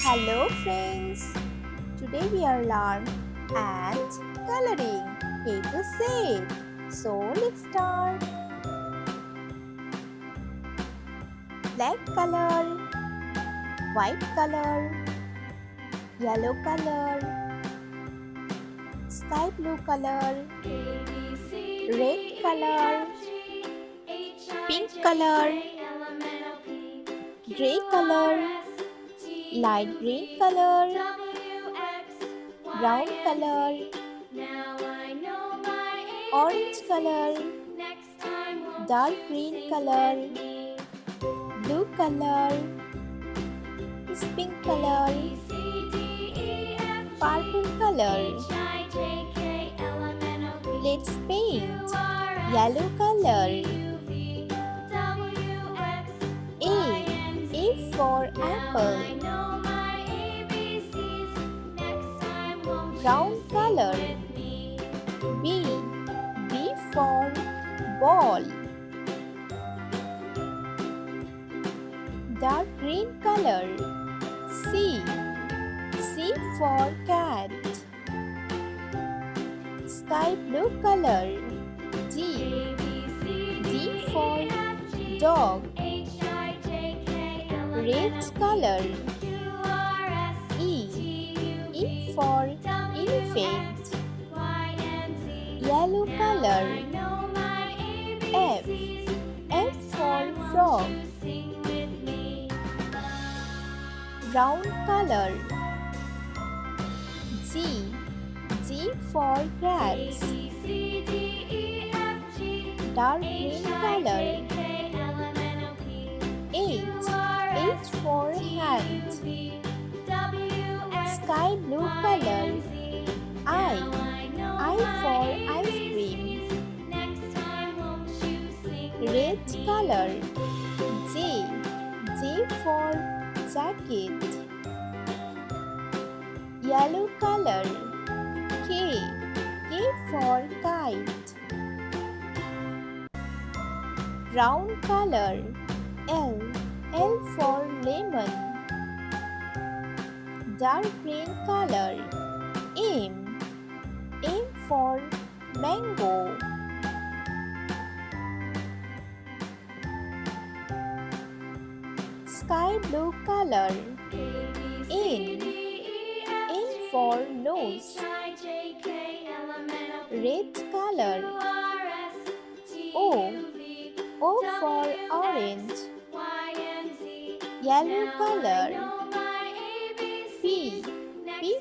Hello friends, today we are learn and coloring A to Z. So let's start. Black color, white color, yellow color, sky blue color, red color, pink color, gray color, light green color, brown color, orange color, dark green color, blue color, pink color, purple color. Let's paint yellow color. A for apple. Brown color. B for ball. Dark green color. C for cat. Sky blue color. D for dog. Red color. E for elephant. Yellow color. F for frog. Brown color. G for grapes. Dark green color. H for hand. Sky blue color. I for ice cream. Red color. J for jacket. Yellow color. K for kite. Brown color. L for lemon. Dark green color. M for mango. Sky blue color. N for nose. Red color. O for orange. Yellow color. P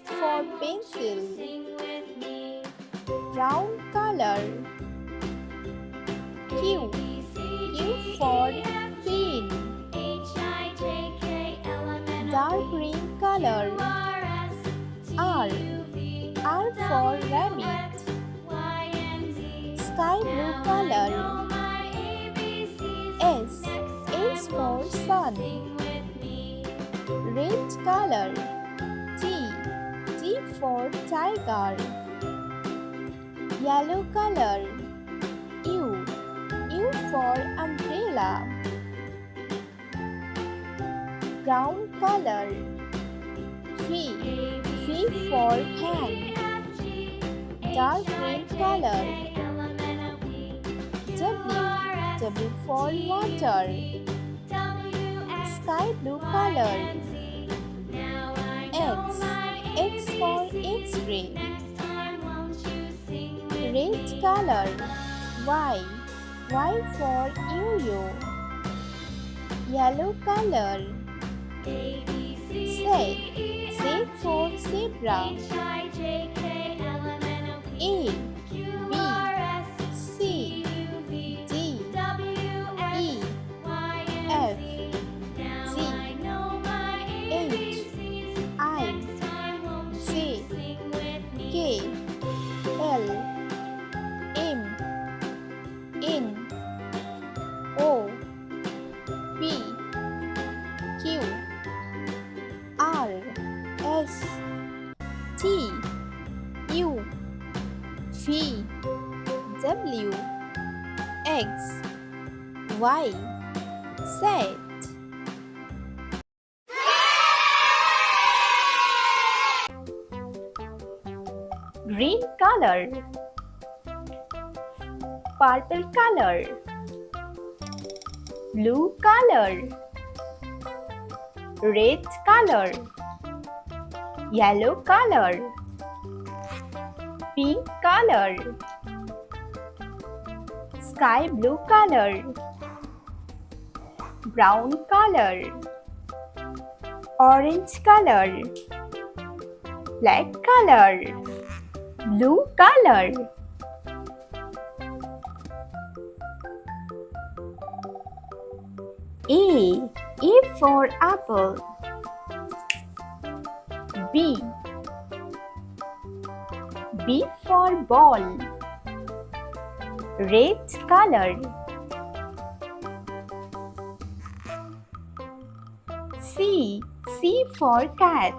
for pencil. Brown color. Q for pen. Dark green color. R for rabbit. Sky blue color. S for sun. Red color. T for tiger. Yellow color. U for umbrella. Brown color. V for fan. Dark green color. W for water. Sky blue color. X for X-ray. Red color. Y for yo-yo. Yellow color. Z for zebra. A B C D E F G H I J K L M N O P Q R S T U V W X Y Z green color, purple color, blue color, red color, yellow color, pink color, sky blue color, brown color, orange color, black color, blue color. A for apple. B for ball, red color. C for cat.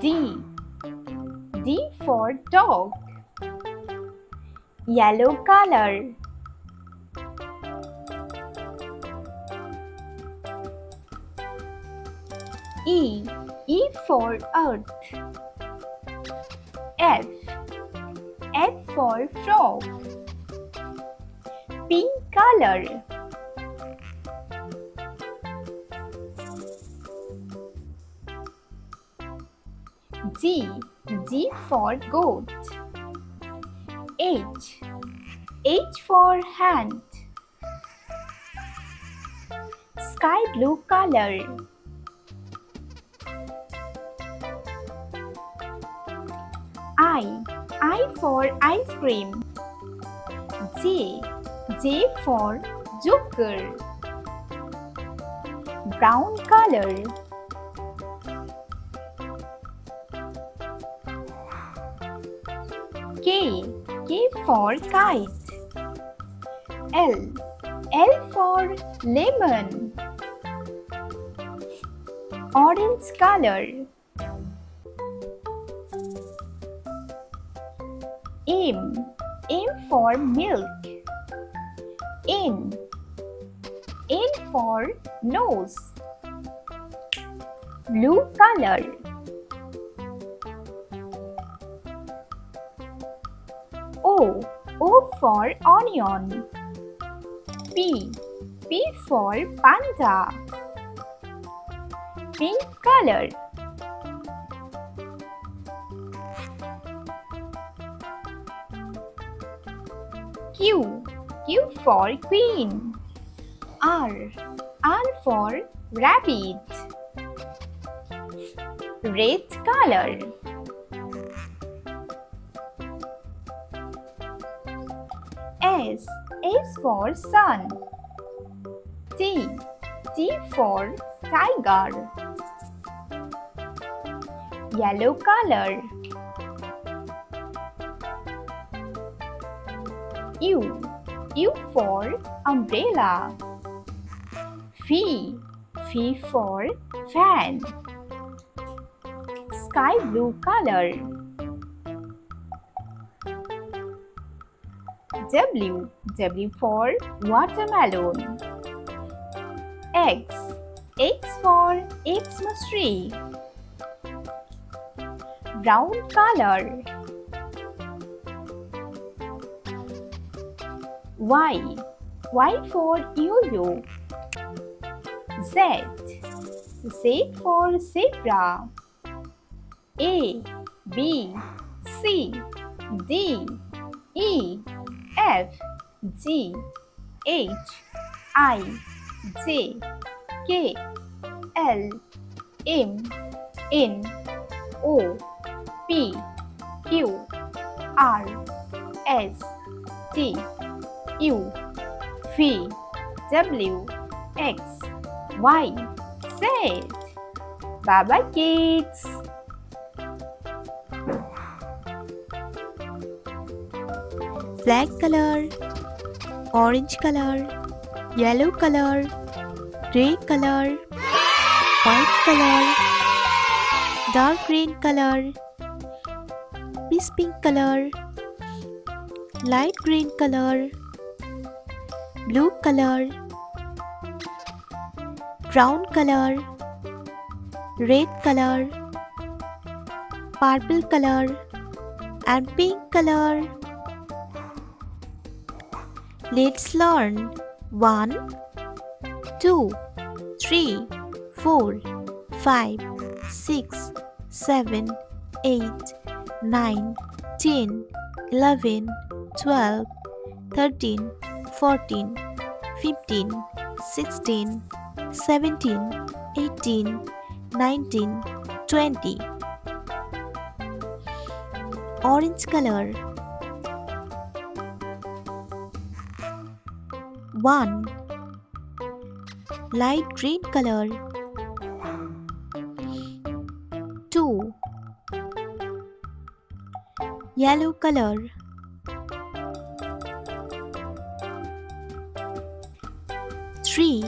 D for dog, yellow color. E for earth. F for frog, pink color. G for goat. H for hand, sky blue color. I for ice cream. J for joker, brown color. K for kite. L for lemon, orange color. M for milk. N for nose, blue color. O for onion. P for panda, pink color. Q for queen. R for rabbit, red color. S for sun. T for tiger, yellow color. U for umbrella. V for fan, sky blue color. W for watermelon. X for Xmas tree, brown color. Y for yo-yo. Z for zebra. A, B, C, D, E, F, G, H, I, J, K, L, M, N, O, P, Q, R, S, T, U, V, W, X, Y, Z. Bye-bye, kids. Black color, orange color, yellow color, gray color, white color, dark green color, peace pink color, light green color, blue color, brown color, red color, purple color, and pink color. Let's learn 1, 2, 3, 4, 5, 6, 7, 8, 9, 10, 11, 12, 13, 14, 15, 16, 17, 18, 19, 20. Orange color. 1. Light green color. 2. Yellow color. 3.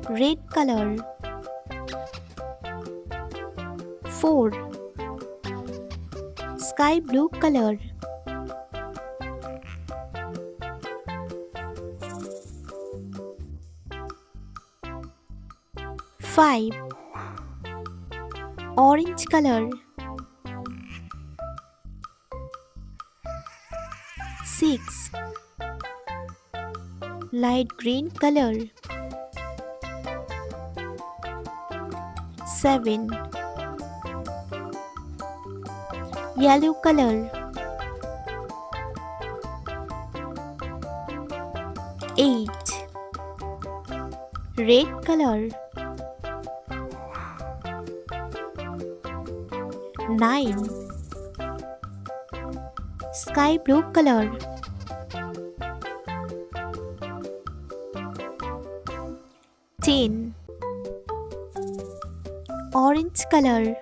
Red color. 4. Sky blue color. 5. Orange color. 6. Light green color. 7. Yellow color. 8. Red color. 9. Sky blue color. 10. Orange color.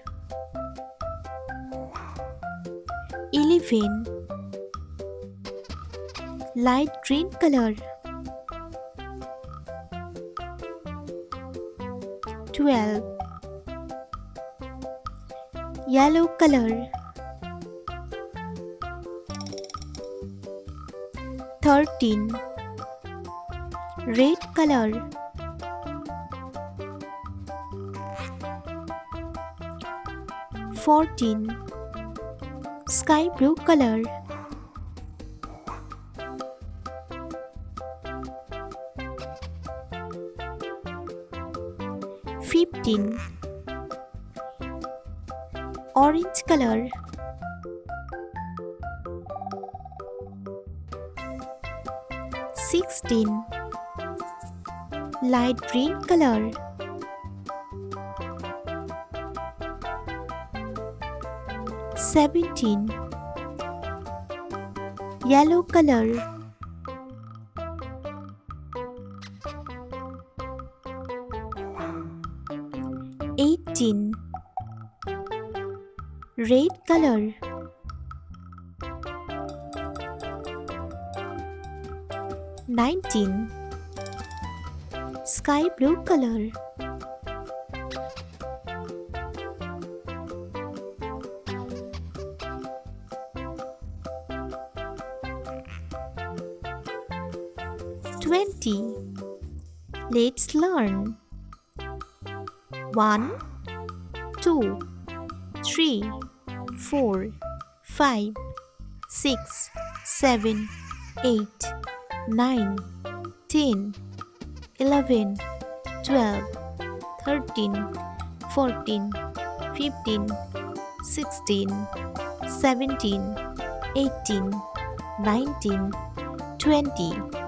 11. Light green color. 12. Yellow color. 13. Red color. 14. Sky blue color. 15. Orange color. 16. Light green color. 17. Yellow color. 18. Red color. 19. Sky blue color. 20. Let's learn 1, 2, 3, 4, 5, 6, 7, 8, 9, 10, 11, 12, 13, 14, 15, 16, 17, 18, 19, 20.